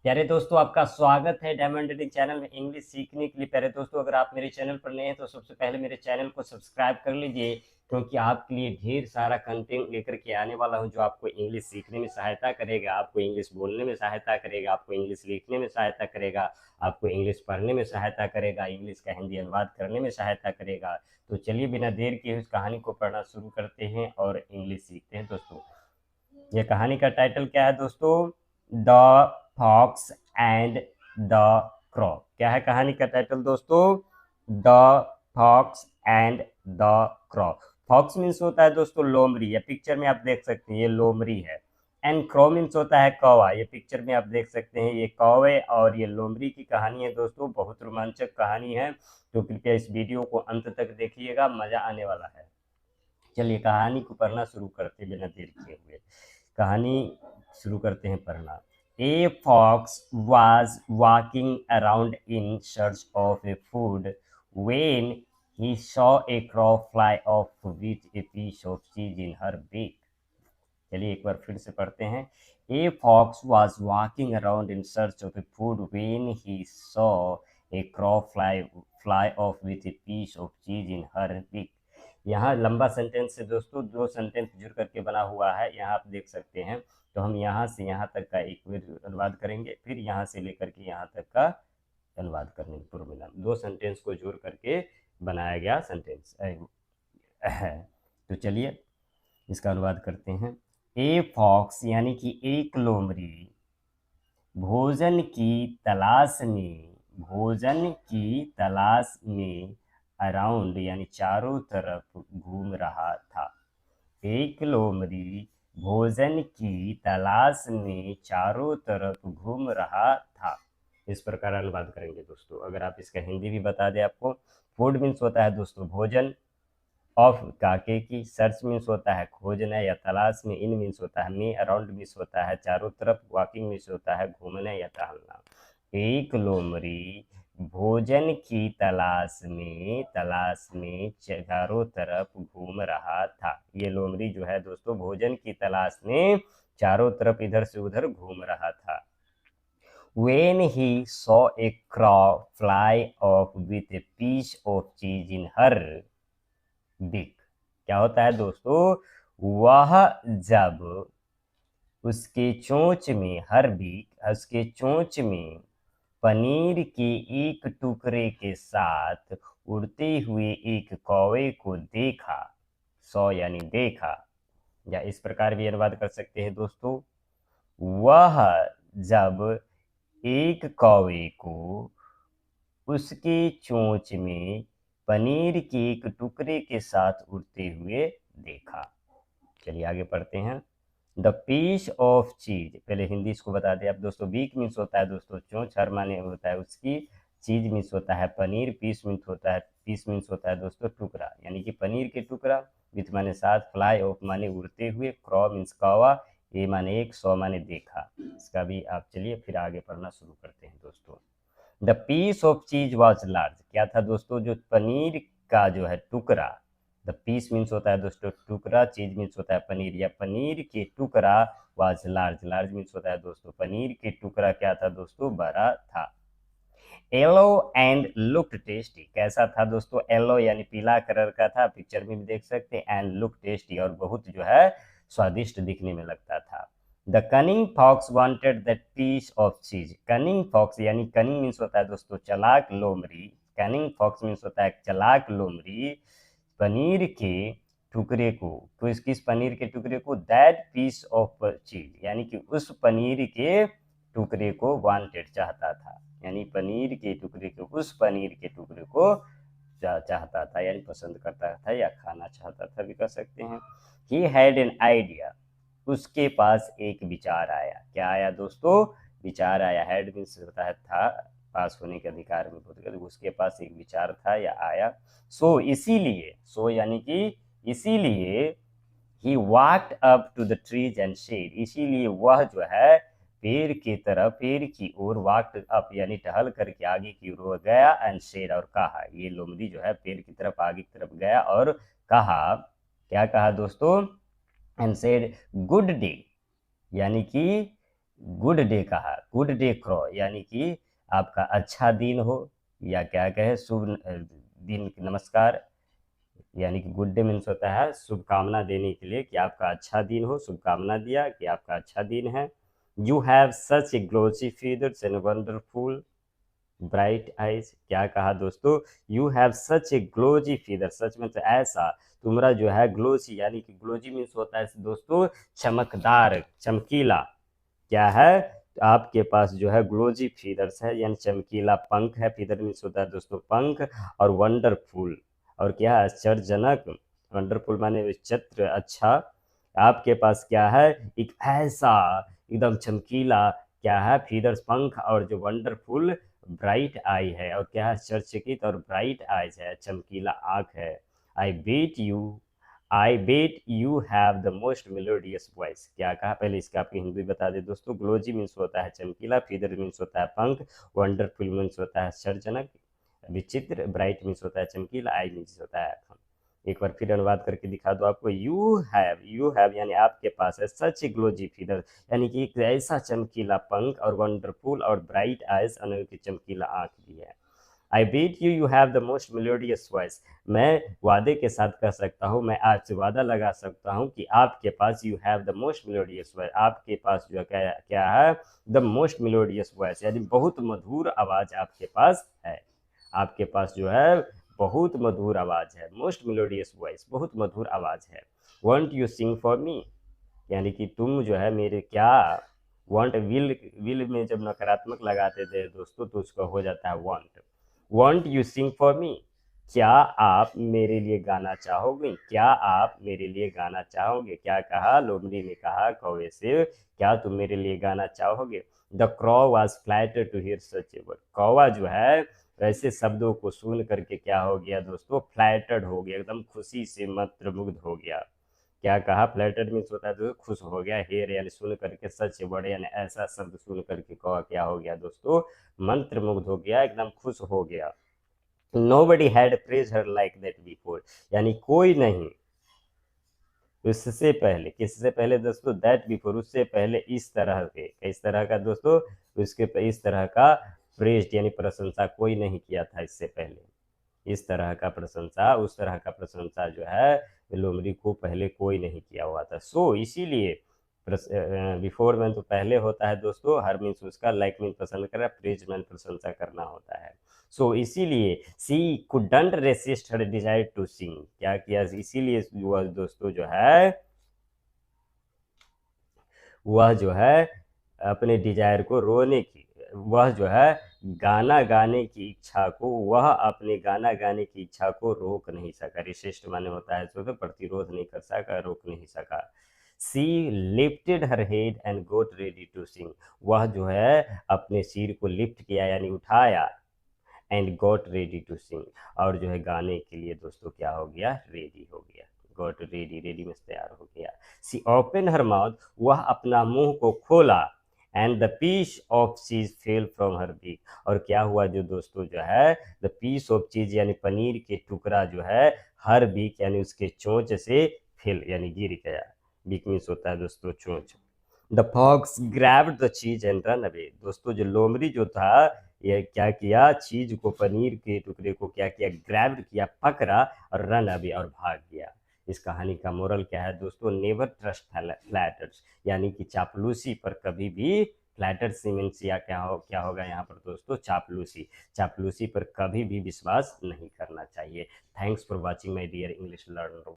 प्यारे दोस्तों, आपका स्वागत है डायमंड रीडिंग चैनल में इंग्लिश सीखने के लिए। प्यारे दोस्तों, अगर आप मेरे चैनल पर नए हैं तो सबसे पहले मेरे चैनल को सब्सक्राइब कर लीजिए, क्योंकि आपके लिए ढेर सारा कंटेंट लेकर के आने वाला हूं जो आपको इंग्लिश सीखने में सहायता करेगा, आपको इंग्लिश बोलने में सहायता करेगा, आपको इंग्लिश लिखने में सहायता करेगा, आपको इंग्लिश पढ़ने में सहायता करेगा, इंग्लिश का हिंदी अनुवाद करने में सहायता करेगा। तो चलिए बिना देर किए उस कहानी को पढ़ना शुरू करते हैं और इंग्लिश सीखते हैं। दोस्तों, ये कहानी का टाइटल क्या है दोस्तों? The fox and the crow. क्या है कहानी का टाइटल दोस्तों? The fox and the crow. Fox means होता है दोस्तों लोमड़ी, या पिक्चर में आप देख सकते हैं ये लोमड़ी है। एंड क्रॉ मीन्स होता है कौवा, ये पिक्चर में आप देख सकते हैं ये कौवे और ये लोमड़ी की कहानी है। दोस्तों, बहुत रोमांचक कहानी है, तो कृपया इस वीडियो को अंत तक देखिएगा, मजा आने वाला है। चलिए कहानी को पढ़ना शुरू करते बिना देर किए हुए। कहानी शुरू करते हैं पढ़ना। A fox was walking around in search of a food when he saw a crow fly off with a piece of cheese in her beak. चलिए एक बार फिर से पढ़ते हैं। A fox was walking around in search of a food when he saw a crow fly off with a piece of cheese in her beak. यहाँ लंबा sentence है दोस्तों, दो सेंटेंस जुड़ करके बना हुआ है, यहाँ आप देख सकते हैं। तो हम यहाँ से यहाँ तक का एक अनुवाद करेंगे, फिर यहाँ से लेकर के यहाँ तक का अनुवाद करने पूर्व मिलान, दो सेंटेंस को जोड़ करके बनाया गया सेंटेंस है। तो चलिए इसका अनुवाद करते हैं। ए फॉक्स यानी कि एक लोमड़ी भोजन की तलाश में अराउंड यानी चारों तरफ घूम रहा था। एक लोमड़ी भोजन की तलाश में चारों तरफ घूम रहा था। इस प्रकार अनुवाद करेंगे दोस्तों। अगर आप इसका हिंदी भी बता दें आपको। फूड मीन्स होता है दोस्तों भोजन, ऑफ काके की, सर्च मीन्स होता है खोजना या तलाश में, इन मीन्स होता है में, अराउंड मीन्स होता है चारों तरफ, वॉकिंग मीन्स होता है घूमना या टहलना। एक लोमड़ी भोजन की तलाश में चारों तरफ घूम रहा था। ये लोमड़ी जो है दोस्तों भोजन की तलाश में चारों तरफ इधर से उधर घूम रहा था। When he saw a crow fly off with a piece of cheese in her बिक, क्या होता है दोस्तों? वह जब उसके चोंच में उसके चोंच में पनीर के एक टुकड़े के साथ उड़ते हुए एक कौवे को देखा। सौ यानी देखा, या इस प्रकार भी अनुवाद कर सकते हैं दोस्तों। वह जब एक कौवे को उसके चोंच में पनीर के एक टुकड़े के साथ उड़ते हुए देखा। चलिए आगे पढ़ते हैं। द पीस ऑफ चीज, पहले हिंदी इसको बता दें आप दोस्तों। बीक मीन्स होता है दोस्तों चोंच, हर माने होता है उसकी, चीज मीन्स होता है पनीर, पीस मीन्स होता है दोस्तों टुकड़ा, यानी कि पनीर के टुकड़ा। विथ माने साथ, फ्लाई ऑफ माने उड़ते हुए, क्रॉ मीन्स कौवा, ए माने एक, सौ माने देखा। इसका भी आप चलिए फिर आगे पढ़ना शुरू करते हैं दोस्तों। द पीस ऑफ चीज वॉज लार्ज, क्या था दोस्तों? जो पनीर का जो है टुकड़ा, द पीस मीन्स होता है दोस्तों टुकड़ा, चीज मीन्स होता है पनीर या पनीर के टुकड़ा, वॉज लार्ज मीन्स होता है दोस्तों पनीर के टुकड़ा क्या था दोस्तों? बड़ा था। येलो एंड लुक्ड टेस्टी, कैसा था दोस्तों? येलो यानी पीला कलर का था, पिक्चर में भी देख सकते हैं। एंड लुक टेस्टी, और बहुत जो है स्वादिष्ट दिखने में लगता था। The cunning fox wanted that piece of cheese, cunning fox यानी कनिंग मीन्स होता है दोस्तों चालाक लोमड़ी, कनिंग फॉक्स मीन्स होता है चालाक लोमड़ी पनीर के टुकड़े को, किस पनीर के टुकड़े को? दैट पीस ऑफ चीज, यानी कि उस पनीर के टुकड़े को वांटेड चाहता था, यानी पनीर के टुकड़े को, उस पनीर के टुकड़े को चाहता था, यानी पसंद करता था या खाना चाहता था भी कह सकते हैं। ही हैड एन आइडिया, उसके पास एक विचार आया। क्या आया दोस्तों? विचार आया। हैड मीन्स होता है था, पास होने के अधिकार में बोलते, उसके पास एक विचार था या आया। सो इसीलिए, सो यानी कि इसीलिए, he walked up to the trees and shade, इसीलिए वह जो है पेड़ की ओर, वॉक्ड अप यानी टहल करके आगे की ओर गया, एंड शेड और कहा, ये लोमड़ी जो है पेड़ की तरफ आगे की तरफ गया और कहा। क्या कहा दोस्तों? एंड सेड गुड डे, यानी कि गुड डे कहा, गुड डे क्रॉ, यानी कि आपका अच्छा दिन हो, या क्या कहे शुभ दिन, नमस्कार, यानी कि गुड डे मीन्स होता है शुभकामना देने के लिए कि आपका अच्छा दिन हो, शुभकामना दिया कि आपका अच्छा दिन है। You have such a glossy feathers and wonderful bright eyes, क्या कहा दोस्तों, you have such a glossy feather, सच में तो ऐसा, तुम्हारा जो है ग्लोसी, यानी कि ग्लोजी मीन्स होता है दोस्तों चमकदार, चमकीला, क्या है, तो आपके पास जो है ग्लोजी फीदर्स है, यानी चमकीला पंख है, फीदर मीन्स होता है दोस्तों पंख, और वंडरफुल, और क्या है आश्चर्यजनक, वंडरफुल माने विचित्र, अच्छा, आपके पास क्या है एक ऐसा एकदम चमकीला, क्या है फीदर्स पंख, और जो वंडरफुल ब्राइट आई है, और क्या है आश्चर्यचकित और ब्राइट आईज है, चमकीला आंख है। I bet you, I bet you have the most melodious voice, क्या कहा, पहले इसका आपकी हिंदी बता दे दोस्तों, ग्लोजी मीन्स होता है चमकीला, फीदर मीन्स होता है पंख, वंडरफुल मीन्स होता है आश्चर्यजनक, विचित्र, ब्राइट मीन्स होता है चमकीला, आई मीन्स होता है आँख। एक बार फिर अनुवाद करके दिखा दो आपको, यू हैव यानी आपके पास है, सच ग्लोजी फीदर, यानी कि एक ऐसा चमकीला पंख, और वंडरफुल और ब्राइट आइज, यानी चमकीला आंख भी है। I bet you you have the most melodious voice, मैं वादे के साथ कह सकता हूँ, मैं आपसे वादा लगा सकता हूँ कि आपके पास you have the most melodious voice, आपके पास जो क्या क्या है द मोस्ट मेलोडियस वॉइस, यानी बहुत मधुर आवाज आपके पास है, आपके पास जो है बहुत मधुर आवाज है, मोस्ट मेलोडियस वॉइस, बहुत मधुर आवाज है। Want you sing for me, यानी कि तुम जो है मेरे क्या, वांट, विल में जब नकारात्मक लगाते थे दोस्तों तो उसका हो जाता है want, want you sing for me, क्या आप मेरे लिए गाना चाहोगे, क्या आप मेरे लिए गाना चाहोगे, क्या कहा लोमड़ी ने कहा कौवे से, क्या तुम मेरे लिए गाना चाहोगे। The crow was flattered to hear such a word, कौवा जो है ऐसे शब्दों को सुन करके क्या हो गया दोस्तों, फ्लैटर्ड हो गया, एकदम खुशी से मंत्रमुग्ध हो गया, क्या कहा, फ्लैटर्ड मीन्स होता है तो खुश हो गया, हेयर यानी सुन करके, सच बड़े यानी ऐसा शब्द सुन करके कहा क्या हो गया दोस्तों, मंत्रमुग्ध हो गया, एकदम खुश हो गया। Nobody had praise her like that before, यानी कोई नहीं उससे पहले, किससे पहले दोस्तों, दैट बिफोर, उससे पहले इस तरह के, इस तरह का दोस्तों, उसके इस तरह का प्रेज यानी प्रशंसा कोई नहीं किया था इससे पहले, इस तरह का प्रशंसा, उस तरह का प्रशंसा जो है लोमड़ी को पहले कोई नहीं किया हुआ था। सो इसीलिए बिफोर में तो पहले होता है दोस्तों, हर मीन्स उसका, लाइक मीन पसंद करना, प्रेज मीन प्रशंसा करना होता है। सो इसीलिए she couldn't resist her desire to sing, क्या किया, इसीलिए वह दोस्तों जो है, वह जो है अपने डिजायर को रोने की, वह जो है गाना गाने की इच्छा को, वह अपने गाना गाने की इच्छा को रोक नहीं सका, रिसिस्ट माने होता है तो प्रतिरोध नहीं कर सका, रोक नहीं सका। She lifted her head and got ready to sing, वह जो है अपने सिर को लिफ्ट किया यानी उठाया, and got ready to sing, और जो है गाने के लिए दोस्तों क्या हो गया, रेडी हो गया, गॉट रेडी, रेडी में तैयार हो गया। सी ओपन हर माउथ, वह अपना मुंह को खोला, एंड द पीस ऑफ चीज फेल फ्रॉम हर बीक, और क्या हुआ जो दोस्तों जो है द पीस ऑफ चीज यानी पनीर के टुकड़ा जो है, हर बीक यानी उसके चोंच से फेल यानी गिर गया, बीक मीन्स होता है दोस्तों चोंच। द फॉक्स ग्रैब्ड द चीज एंड रन अवे, दोस्तों जो लोमड़ी जो था ये क्या किया, चीज को, पनीर के टुकड़े को क्या किया, ग्रैब्ड किया, पकड़ा, और रन अवे और भाग गया। इस कहानी का मोरल क्या है दोस्तों, नेवर ट्रस्ट फ्लैटर्स, यानी कि चापलूसी पर कभी भी, फ्लैटर्स मीन्स या क्या होगा यहाँ पर दोस्तों, चापलूसी, चापलूसी पर कभी भी विश्वास नहीं करना चाहिए। Thanks for watching my dear English learner.